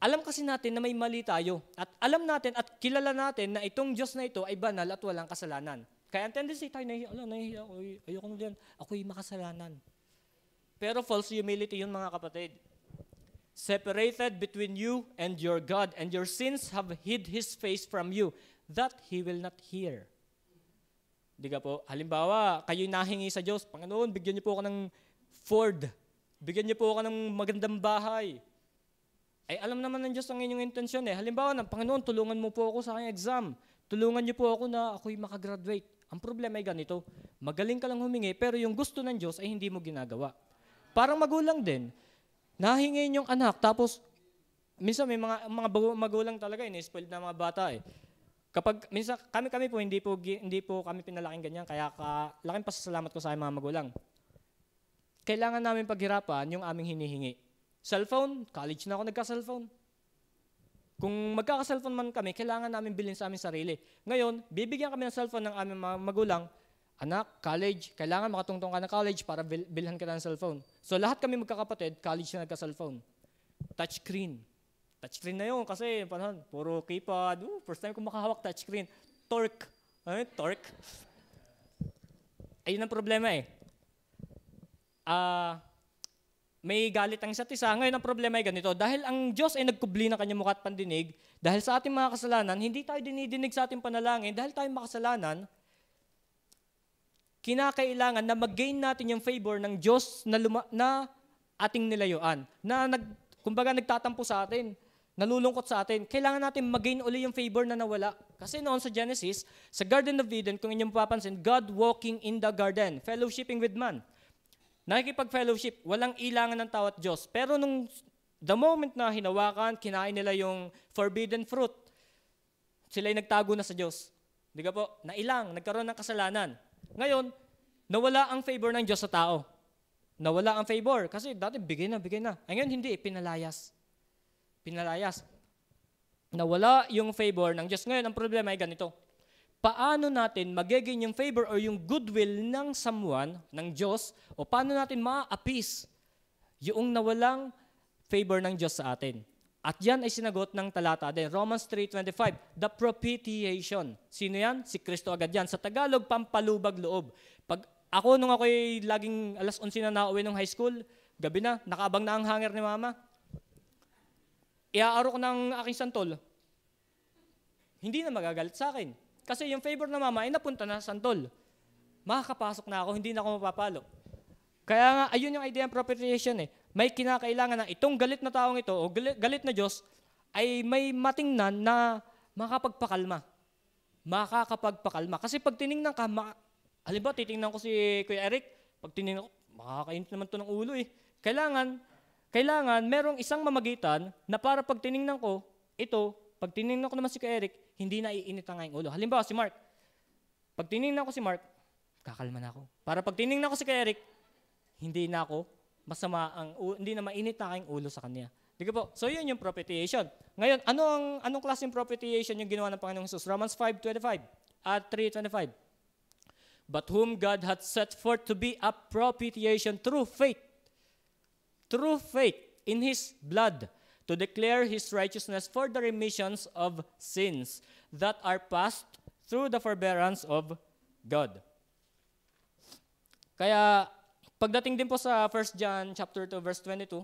Alam kasi natin na may mali tayo. At alam natin at kilala natin na itong Diyos na ito ay banal at walang kasalanan. Kaya ang tendency tayo, nahihiya ako, ayoko na diyan, ako'y makasalanan. Pero false humility yun mga kapatid. Separated between you and your God, and your sins have hid His face from you, that He will not hear. Di ka po? Halimbawa, kayo'y nahingi sa Diyos, Panginoon, bigyan niyo po ako ng Ford. Bigyan niyo po ako ng magandang bahay. Ay alam naman ng Diyos ang inyong intensyon Halimbawa, Panginoon, tulungan mo po ako sa aking exam. Tulungan niyo po ako na ako'y makagraduate. Ang problema ay ganito, magaling ka lang humingi, pero yung gusto ng Diyos ay hindi mo ginagawa. Parang magulang din. Nahingin yung anak, tapos minsan may mga magulang talaga, spoiled na mga bata Kapag minsan kami po hindi po kami pinalaking ganyan, kaya laking pasasalamat ko sa mga magulang. Kailangan namin paghirapan yung aming hinihingi. Cellphone, college na ako nagka-cellphone. Kung magkaka-cellphone man kami, kailangan namin bilhin sa aming sarili. Ngayon, bibigyan kami ng cellphone ng aming mga magulang. Anak, college, kailangan makatungtong ka ng college para bilhan ka ng cellphone. So lahat kami magkakapatid, college na nagka-cellphone. Touchscreen. Touchscreen na yun kasi puro keypad. First time ko makahawak touchscreen. Torque. Torque. Ayun ang problema eh. May galit ang isa't isa. Ngayon ang problema ay ganito. Dahil ang Diyos ay nagkubli ng kanyang mukha at pandinig, dahil sa ating mga kasalanan, hindi tayo dinidinig sa ating panalangin, dahil tayo makasalanan, kinakailangan na mag-gain natin yung favor ng Diyos na ating nilayuan. Kumbaga nagtatampo sa atin, nalulungkot sa atin. Kailangan natin mag-gain uli yung favor na nawala. Kasi noon sa Genesis, sa Garden of Eden, kung inyong papansin, God walking in the garden, fellowshipping with man. Nakikipag-fellowship, walang ilangan ng tao at Diyos. Pero the moment na hinawakan, kinain nila yung forbidden fruit, sila'y nagtago na sa Diyos. Di ka po? Nailang, nagkaroon ng kasalanan. Ngayon, nawala ang favor ng Diyos sa tao. Nawala ang favor. Kasi dati bigay na. Ay ngayon hindi, pinalayas. Nawala yung favor ng Diyos. Ngayon, ang problema ay ganito. Paano natin magiging yung favor o yung goodwill ng someone, ng Diyos, o paano natin ma-appease yung nawalang favor ng Diyos sa atin? At yan ay sinagot ng talata din. Romans 3:25, the propitiation. Sino yan? Si Kristo agad yan. Sa Tagalog, pampalubag loob. Nung ako'y laging alas 11 na nauwi ng high school, gabi na, nakaabang na ang hanger ni mama. Iaaro ko ng aking santol. Hindi na magagalit sa akin. Kasi yung favor na mama ay napunta na sa santol. Makakapasok na ako, hindi na ako mapapalo. Kaya nga, ayun yung idea ng propitiation eh. May kinakailangan na itong galit na taong ito o galit na Diyos ay may matingnan na makakapagpakalma. Kasi pag tinignan ka, halimbawa titingnan ko si Kuya Eric, pag tinignan ko, makakainit naman to ng ulo eh. Kailangan merong isang mamagitan na para pag tinignan ko, pag tinignan ko naman si Kuya Eric, hindi na iinit ang aking ulo. Halimbawa si Mark, pag tinignan ko si Mark, kakalma na ako. Para pag tinignan ko si Kuya Eric, hindi na mainit na aking ulo sa kanya. Di po? So yun yung propitiation. Ngayon, anong klaseng propitiation yung ginawa ng Panginoong Jesus? Romans 5:25 at 3:25. But whom God hath set forth to be a propitiation through faith in His blood, to declare His righteousness for the remissions of sins that are passed through the forbearance of God. Kaya, pagdating din po sa 1 John chapter 2, verse 22,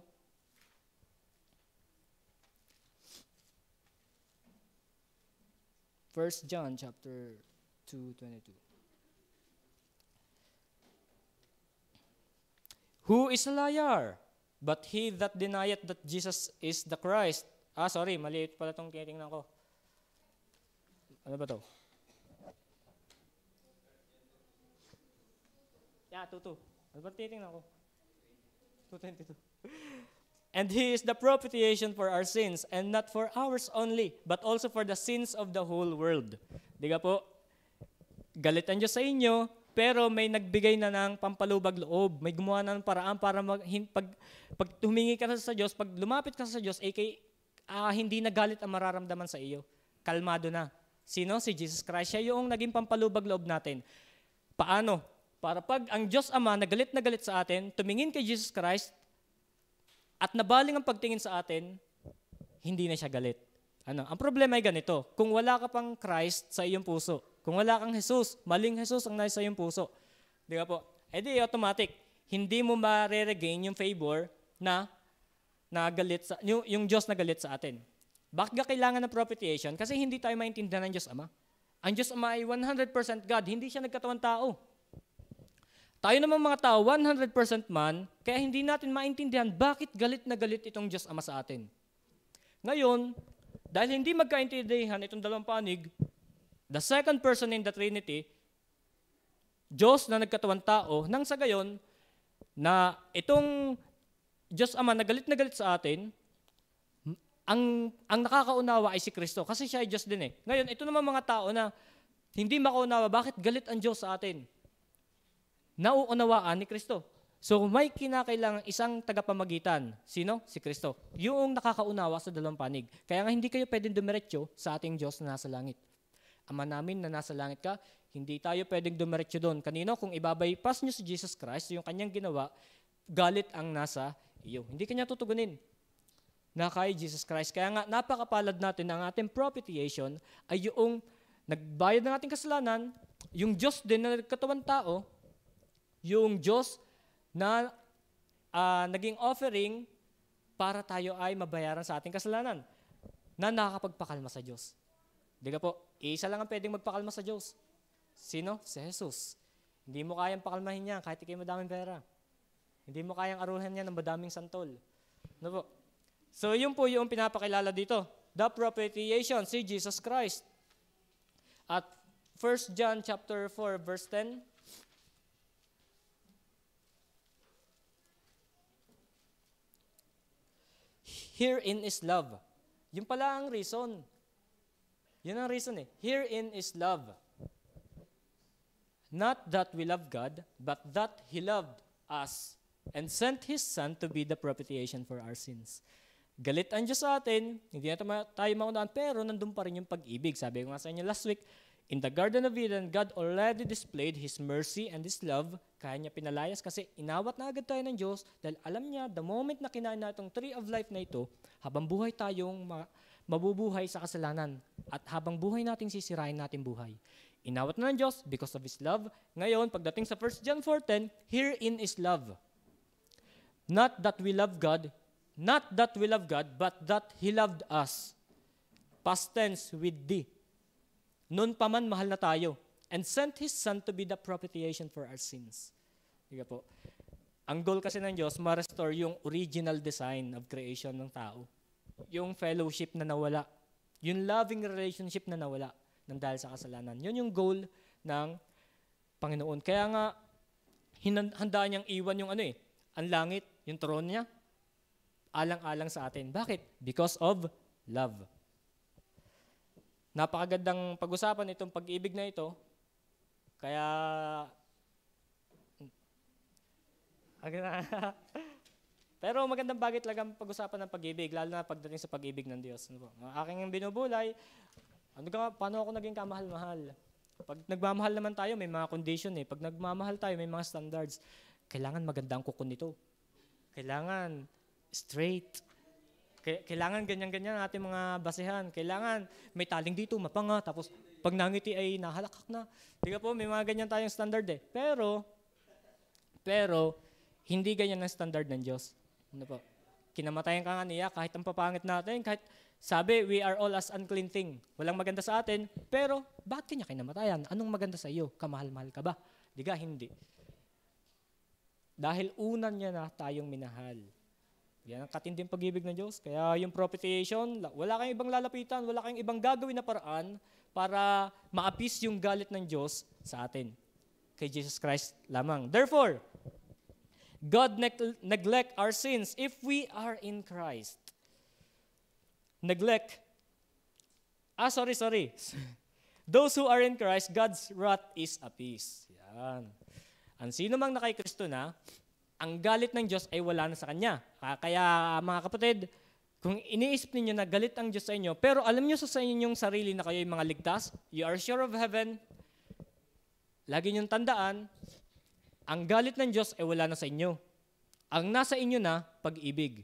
First John chapter 2:22. Who is a liar? But he that denieth that Jesus is the Christ. Maliit pala itong tinitingnan ko. Ano ba ito? 2:2. Ano ba tinitingnan ko? 2:22. And He is the propitiation for our sins, and not for ours only, but also for the sins of the whole world. Di ka po? Galit ang Diyos sa inyo, pero may nagbigay na ng pampalubag loob. May gumawa na ng paraan para pag humingi ka na sa Diyos, pag lumapit ka sa Diyos, hindi na galit ang mararamdaman sa iyo. Kalmado na. Sino? Si Jesus Christ. Siya yung naging pampalubag loob natin. Paano? Para pag ang Diyos Ama na galit sa atin, tumingin kay Jesus Christ, at nabaling ang pagtingin sa atin, hindi na siya galit. Ang problema ay ganito. Kung wala ka pang Christ sa iyong puso, kung wala kang Jesus, maling Jesus ang nasa iyong puso. Di ba po? Di automatic. Hindi mo ma-regain yung favor na galit yung Diyos na galit sa atin. Bakit kailangan ng propitiation? Kasi hindi tayo maintindihan ng Diyos Ama. Ang Diyos Ama ay 100% God. Hindi siya nagkatawang tao. Tayo naman mga tao, 100% man, kaya hindi natin maintindihan bakit galit na galit itong Diyos Ama sa atin. Ngayon, dahil hindi magkaintindihan itong dalawang panig, the second person in the Trinity, Diyos na nagkatawang tao, nang sa gayon, na itong Diyos Ama na galit sa atin, ang nakakaunawa ay si Kristo. Kasi siya ay Diyos din eh. Ngayon, ito naman mga tao na hindi makaunawa, bakit galit ang Diyos sa atin? Nauunawaan ni Kristo. So may kinakailangan isang tagapamagitan. Sino? Si Kristo. Yung nakakaunawa sa dalawang panig. Kaya nga hindi kayo pwedeng dumiretso sa ating Diyos na nasa langit. Ama namin na nasa langit ka, hindi tayo pwedeng dumiretso doon. Kanino? Kung ibabypass nyo si Jesus Christ, yung kanyang ginawa, galit ang nasa iyo. Hindi kanya tutugunin na kay Jesus Christ. Kaya nga napakapalad natin ang ating propitiation ay yung nagbayad ng ating kasalanan, yung Diyos din na nagkatawan tao, yung Diyos na naging offering para tayo ay mabayaran sa ating kasalanan na nakakapagpakalma sa Diyos. Di ka po, isa lang ang pwedeng magpakalma sa Diyos. Sino? Si Jesus. Hindi mo kayang pakalmahin niya kahit ikay madaming pera. Hindi mo kayang aruhan niya ng madaming santol. No po? So yun po yung pinapakilala dito. The propitiation, si Jesus Christ. At 1 John chapter 4 verse 10, herein is love. Yun pala ang reason. Yun ang reason eh. Herein is love. Not that we love God, but that He loved us and sent His Son to be the propitiation for our sins. Galit ang Diyos sa atin, hindi na tayo maunaan, pero nandun pa rin yung pag-ibig. Sabi ko nga sa inyo last week, in the Garden of Eden, God already displayed His mercy and His love. Kaya niya pinalayas kasi inawat na agad tayo ng Diyos dahil alam niya, the moment na kinain na itong tree of life na ito, habang buhay tayong mabubuhay sa kasalanan at habang buhay nating sisirain natin buhay. Inawat na ng Diyos because of His love. Ngayon, pagdating sa 1 John 4:10, herein is love. Not that we love God, but that He loved us. Past tense with thee. Noon pa man mahal na tayo. And sent His Son to be the propitiation for our sins. Diga po. Ang goal kasi ng Diyos, ma-restore yung original design of creation ng tao. Yung fellowship na nawala. Yung loving relationship na nawala nang dahil sa kasalanan. Yun yung goal ng Panginoon. Kaya nga, handa niyang iwan yung ang langit, yung throne niya, alang-alang sa atin. Bakit? Because of love. Napakagandang pag-usapan itong pag-ibig na ito. Kaya, pero magandang bagay talaga pag-usapan ng pag-ibig, lalo na pagdating sa pag-ibig ng Diyos. Ang aking binubulay, paano ako naging kamahal-mahal? Pag nagmamahal naman tayo, may mga condition eh. Pag nagmamahal tayo, may mga standards. Kailangan maganda ang kuko nito. Kailangan straight. Kailangan ganyan-ganyan ating mga basehan. Kailangan may taling dito, mapanga. Tapos pag nangiti ay nahalakak na. Diga po, may mga ganyan tayong standard eh. Pero hindi ganyan ang standard ng Diyos. Ano po? Kinamatayan ka nga niya kahit ang papangit natin, kahit sabi, we are all as unclean thing. Walang maganda sa atin, pero bakit kanya kinamatayan? Anong maganda sa iyo? Kamahal-mahal ka ba? Diga, hindi. Dahil unan niya na tayong minahal. Yan ang katinding pag-ibig ng Diyos. Kaya yung propitiation, wala kayong ibang lalapitan, wala kayong ibang gagawin na paraan para ma-appease yung galit ng Diyos sa atin. Kay Jesus Christ lamang. Therefore, God neglect our sins if we are in Christ. Neglect. Sorry. Those who are in Christ, God's wrath is appeased. Yan. Ang sino mang nakay Kristo na, ang galit ng Diyos ay wala na sa Kanya. Kaya mga kapatid, kung iniisip ninyo na galit ang Diyos sa inyo, pero alam nyo sa inyong sarili na kayo ay mga ligtas, you are sure of heaven, lagi nyong tandaan, ang galit ng Diyos ay wala na sa inyo. Ang nasa inyo na, pag-ibig.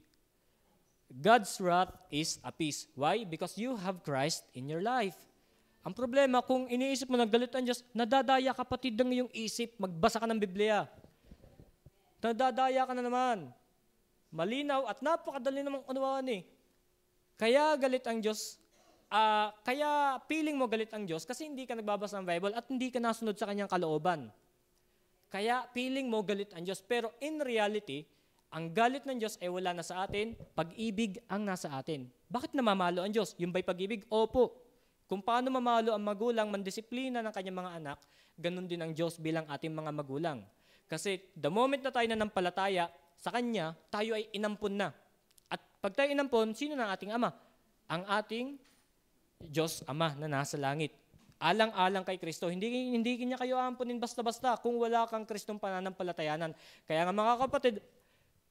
God's wrath is appeased. Why? Because you have Christ in your life. Ang problema, kung iniisip mo na galit ang Diyos, nadadaya kapatid ng iyong isip, magbasa ka ng Biblia. Nadadaya ka na naman. Malinaw at napakadali namang unawaan eh. Kaya galit ang Diyos, kaya feeling mo galit ang Diyos kasi hindi ka nagbabasa ng Bible at hindi ka nasunod sa kanyang kalooban. Kaya feeling mo galit ang Diyos. Pero in reality, ang galit ng Diyos ay wala na sa atin, pag-ibig ang nasa atin. Bakit namamalo ang Diyos? Yung ba'y pag-ibig? Opo. Kung paano mamalo ang magulang, mandisiplina ng kanyang mga anak, ganun din ang Diyos bilang ating mga magulang. Kasi the moment na tayo nanampalataya sa Kanya, tayo ay inampon na. At pag tayo inampon, sino na ang ating Ama? Ang ating Diyos Ama na nasa langit. alang-alang kay Kristo. Hindi niya kayo aampunin basta-basta kung wala kang Kristong pananampalatayanan. Kaya nga mga kapatid,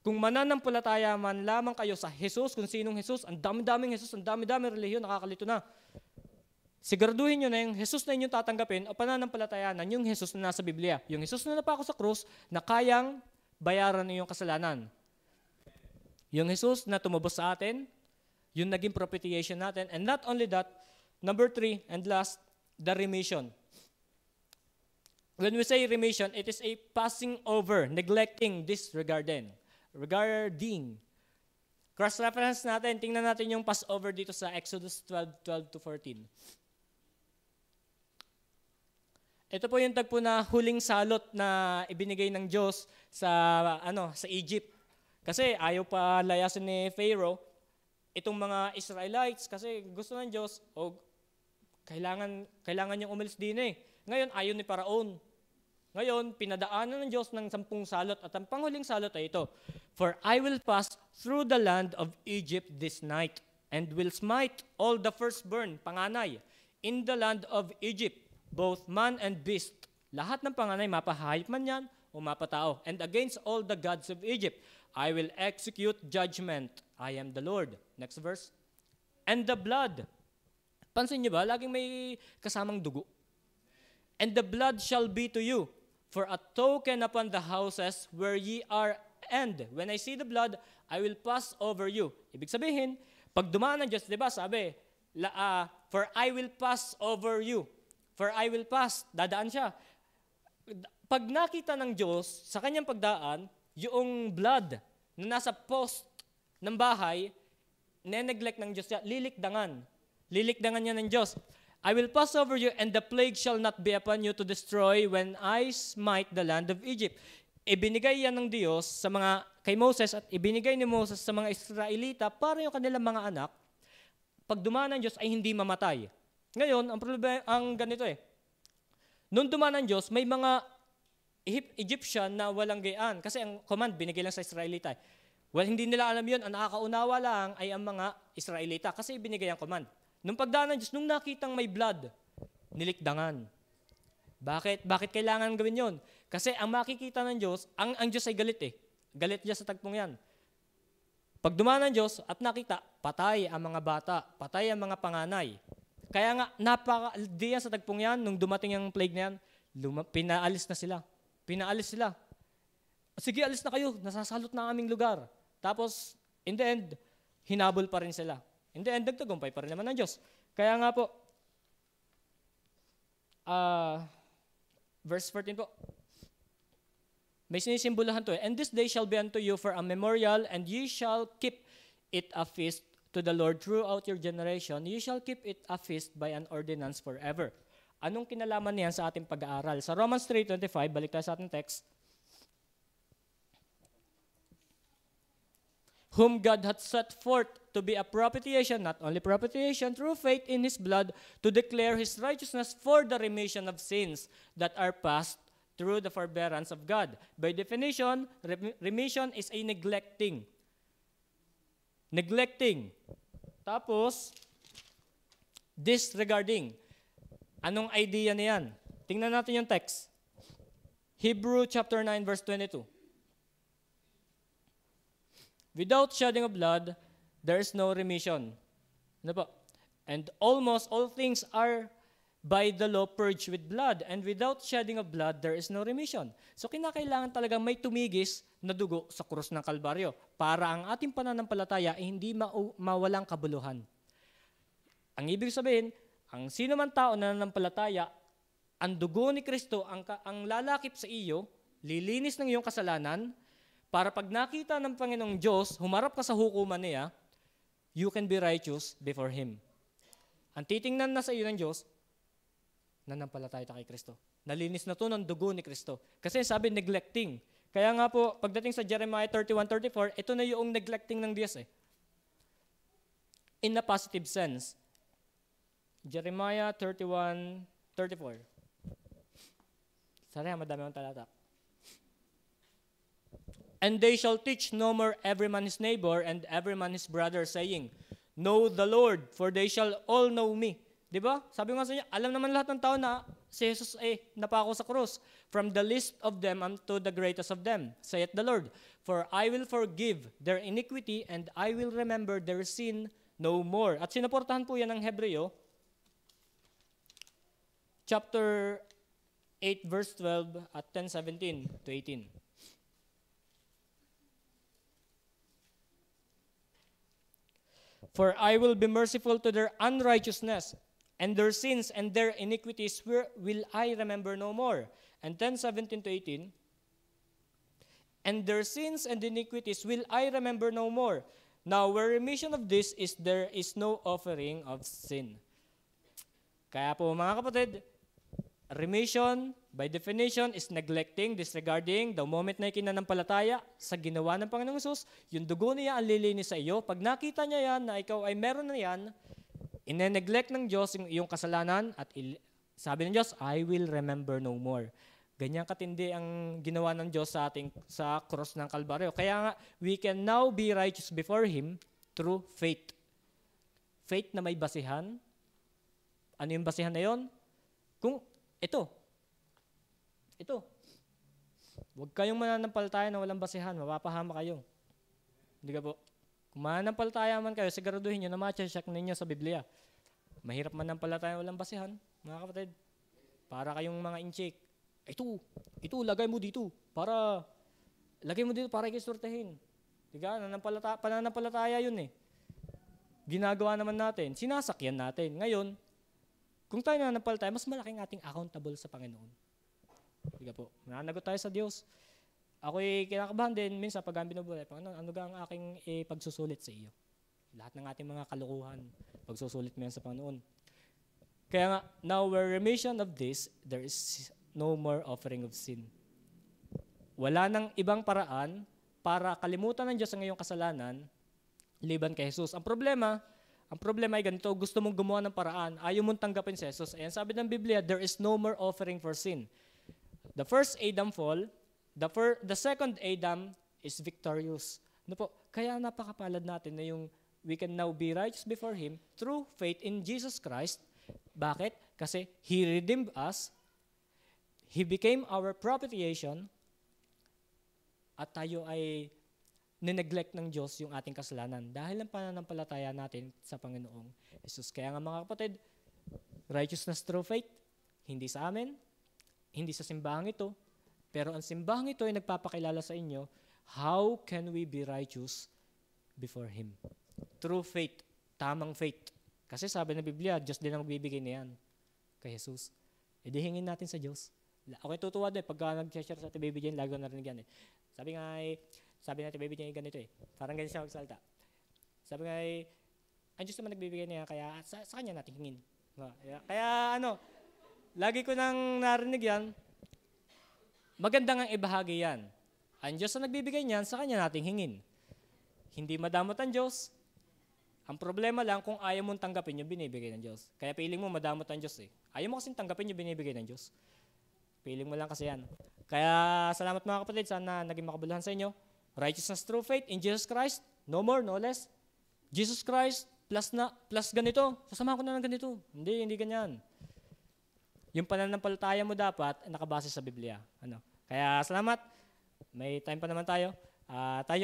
kung mananampalataya man lamang kayo sa Jesus, kung sinong Jesus, ang dami-daming Jesus, ang dami-daming relihiyon, nakakalito na. Siguraduhin nyo na yung Jesus na inyong tatanggapin o pananampalatayanan, yung Jesus na nasa Biblia. Yung Jesus na napako sa krus na kayang bayaran ng iyong kasalanan. Yung Jesus na tumubos sa atin, yung naging propitiation natin. And not only that, number 3 and last, the remission. When we say remission, it is a passing over, neglecting, disregarding. Cross-reference natin, tingnan natin yung Passover dito sa Exodus 12:12-14. Ito po yung tagpo na huling salot na ibinigay ng Diyos sa Egypt. Kasi ayaw pa layasin ni Pharaoh itong mga Israelites kasi gusto ng Diyos kailangan niyang umalis din eh. Ngayon ayaw ni Paraon. Ngayon pinadaanan ng Diyos ng 10 salot at ang panghuling salot ay ito. For I will pass through the land of Egypt this night and will smite all the firstborn, panganay, in the land of Egypt, both man and beast. Lahat ng panganay, mapahayop man yan o mapatao. And against all the gods of Egypt, I will execute judgment. I am the Lord. Next verse. And the blood. Pansin niyo ba? Laging may kasamang dugo. And the blood shall be to you for a token upon the houses where ye are. And when I see the blood, I will pass over you. Ibig sabihin, pag dumaan ng Diyos, di ba, sabi, for I will pass over you. For I will pass, dadaan siya. Pag nakita ng Diyos sa kanyang pagdaan, yung blood na nasa post ng bahay, neneglect ng Diyos, lilikdangan. Lilikdangan niya ng Diyos. I will pass over you and the plague shall not be upon you to destroy when I smite the land of Egypt. Ibinigay yan ng Diyos kay Moses at ibinigay ni Moses sa mga Israelita para yung kanilang mga anak, pag dumaan ng Diyos ay hindi mamatay. Ngayon, ang problema, ganito eh. Noong dumaan ng Diyos, may mga Egyptian na walang gayaan. Kasi ang command, binigay lang sa Israelita. Well, hindi nila alam yun. Ang nakakaunawa lang ay ang mga Israelita kasi ibinigay ang command. Nung pagdaan ng Diyos, nung nakitang may blood, nilikdangan. Bakit? Bakit kailangan gawin yon? Kasi ang makikita ng Diyos, ang Diyos ay galit eh. Galit Diyos sa tagpong yan. Pag dumaan ng Diyos at nakita, patay ang mga bata, patay ang mga panganay. Kaya nga, diyan sa tagpong yan, nung dumating ang plague na yan, pinaalis na sila. Pinaalis sila. Sige, alis na kayo, nasasalot na aming lugar. Tapos, in the end, hinabol pa rin sila. In the end, nagtagumpay pa rin naman ng Diyos. Kaya nga po, verse 14 po, may sinisimbolahan to eh. And this day shall be unto you for a memorial, and ye shall keep it a feast to the Lord throughout your generation. You shall keep it a feast by an ordinance forever. Anong kinalaman niyan sa ating pag-aaral? Sa Romans 3:25, balik tayo sa ating text. Whom God hath set forth to be a propitiation, not only propitiation, through faith in His blood, to declare His righteousness for the remission of sins that are past through the forbearance of God. By definition, remission is a neglecting. Neglecting. Tapos, disregarding. Anong idea niyan? Tingnan natin yung text. Hebrew chapter 9 verse 22. Without shedding of blood, there is no remission. Ano po? And almost all things are by the law purged with blood, and without shedding of blood, there is no remission. So kinakailangan talaga may tumigis na dugo sa krus ng Kalbaryo para ang ating pananampalataya ay hindi mawalang kabuluhan. Ang ibig sabihin, ang sino man tao na nananampalataya, ang dugo ni Kristo ang lalakip sa iyo, lilinis ng iyong kasalanan, para pag nakita ng Panginoong Diyos, humarap ka sa hukuman niya, you can be righteous before Him. Ang titingnan na sa iyo ng Diyos, nanampalataya tayo kay Kristo. Nalinis na to ng dugo ni Kristo. Kasi sabi, neglecting. Kaya nga po, pagdating sa Jeremiah 31:34, ito na yung neglecting ng Diyos eh. In a positive sense. Jeremiah 31:34. Sorry, madami akong talata. And they shall teach no more every man his neighbor and every man his brother, saying, Know the Lord, for they shall all know me, Di ba? Sabi nga sa inyo, alam naman lahat ng tao na si Jesus ay napako sa krus. From the least of them unto the greatest of them, saith the Lord. For I will forgive their iniquity and I will remember their sin no more. At sinuportahan po yan ng Hebreo, chapter 8, verse 12 at 10:17 to 18. For I will be merciful to their unrighteousness, and their sins and their iniquities will I remember no more. And 10:17 to 18. And their sins and iniquities will I remember no more. Now, where remission of this is, there is no offering of sin. Kaya po mga kapatid, remission, by definition, is neglecting, disregarding, the moment na ikinanampalataya sa ginawa ng Panginoong Hesus, yung dugo niya ang lilinis sa iyo. Pag nakita niya yan, na ikaw ay meron na yan, ine-neglect ng Diyos yung iyong kasalanan, at sabi ng Diyos, I will remember no more. Ganyan katindi ang ginawa ng Diyos sa ating sa cross ng Kalbaryo. Kaya nga, we can now be righteous before Him through faith. Faith na may basihan. Ano yung basihan na yon? Kung ito. Huwag kayong mananampalataya na walang basihan. Mapapahama kayo. Hindi ka po. Kung mananampalataya man kayo, siguraduhin nyo na ma-check ninyo sa Biblia. Mahirap mananampalataya na walang basihan, mga kapatid. Para kayong mga inchik. Ito, lagay mo dito para ikisortehin. Diga, pananampalataya yun eh. Ginagawa naman natin, sinasakyan natin. Ngayon, kung tayo nananampalataya, mas malaking ating accountable sa Panginoon. Diga po, nananagot tayo sa Diyos. Ako'y kinakabahan din, minsan pag ang binubuhay, Panginoon, ano ga ang aking pagsusulit sa iyo? Lahat ng ating mga kalukuhan, pagsusulit mo yan sa Panginoon. Kaya nga, now where remission of this, there is no more offering of sin. Wala nang ibang paraan para kalimutan ng Diyos ang iyong kasalanan, liban kay Jesus. Ang problema ay ganito, gusto mong gumawa ng paraan, ayaw mong tanggapin si Jesus. Ayan, sabi ng Biblia, there is no more offering for sin. The first Adam fall, the second Adam is victorious. Ano po? Kaya napakapalad natin na yung we can now be righteous before Him through faith in Jesus Christ. Bakit? Kasi He redeemed us, He became our propitiation, at tayo ay nineglect ng Diyos yung ating kasalanan dahil ang pananampalataya natin sa Panginoong Jesus. Kaya nga mga kapatid, righteousness through faith, hindi sa amin, hindi sa simbahang ito, pero ang simbahang ito ay nagpapakilala sa inyo, how can we be righteous before Him? Through faith, tamang faith. Kasi sabi ng Biblia, Diyos din ang magbibigay niyan kay Jesus. E di hingin natin sa Diyos. Ako'y tutuwa din, pagka nag-share sa Ate Baby Jane, lagi ko narinig yan eh. Sabi na Ate Baby Jane ganito eh. Parang ganyan siya magsalita. Sabi nga ang Diyos naman nagbibigay niya, kaya sa Kanya natin hingin. Kaya lagi ko nang narinig yan, maganda nga ibahagi yan. Ang Diyos na nagbibigay niyan, sa Kanya natin hingin. Hindi madamot ang Diyos. Ang problema lang kung ayaw mong tanggapin yung binibigay ng Diyos. Kaya piling mo madamot ang Diyos eh. Ayaw mo kasing tanggapin yung binibigay ng Diyos. Piling mo lang kasi yan. Kaya salamat mga kapatid, sana naging makabuluhan sa inyo. Righteousness through faith in Jesus Christ, no more, no less. Jesus Christ plus ganito. Sasamahan ko na ng ganito. Hindi ganyan. Yung pananampalataya mo dapat nakabase sa Biblia. Kaya salamat. May time pa naman tayo. Tayo